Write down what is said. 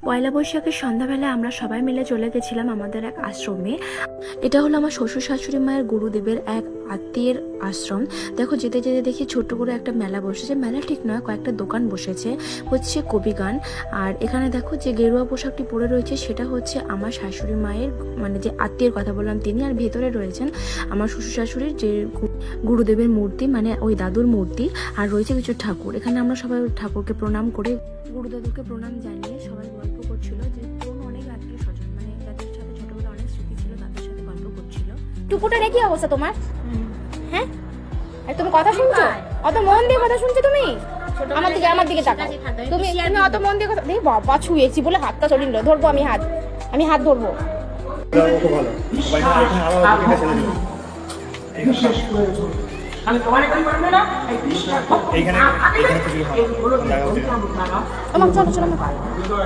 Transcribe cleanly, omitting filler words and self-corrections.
পয়লা বৈশাখের সন্ধ্যাবেলা আমরা সবাই মিলে চলে গেছিলাম আমাদের এক আশ্রমে। এটা হলো আমার শ্বশুর শাশুড়ি মায়ের গুরুদেবের এক আত্মীয়ের আশ্রম। দেখো যেতে যেতে দেখি ছোট্ট করে একটা মেলা বসেছে, মেলা ঠিক নয়, কয়েকটা দোকান বসেছে, হচ্ছে কবি গান। আর এখানে দেখো যে গেরুয়া পোশাকটি পরে রয়েছে সেটা হচ্ছে আমার শাশুড়ি মায়ের, মানে যে আত্মীয়ের কথা বললাম তিনি। আর ভেতরে রয়েছেন আমার শ্বশুর শাশুড়ির যে গুরুদেবের মূর্তি, মানে ওই দাদুর মূর্তি। আর রয়েছে কিছু ঠাকুর। এখানে আমরা সবাই ঠাকুরকে প্রণাম করে, গুরুদাদুকে প্রণাম জানিয়ে সবাই গল্প করছিল যে পুরনো অনেক আত্মীয় স্বজন, মানে যাদের সাথে ছোটবেলা অনেক স্মৃতি ছিল তাদের সাথে গল্প করছিল। টুকুটার কি অবস্থা তোমার? হ্যাঁ, আর তুমি কথা শুনছো? অত মন দিয়ে কথা শুনছো তুমি? আমার দিকে তাকাও। তুমি অত মন দিয়ে কথা দেখি। বাবা, ছুঁয়েছি বলে হাতটা চলে নিল। ধরবো আমি হাত ধরবো। চলো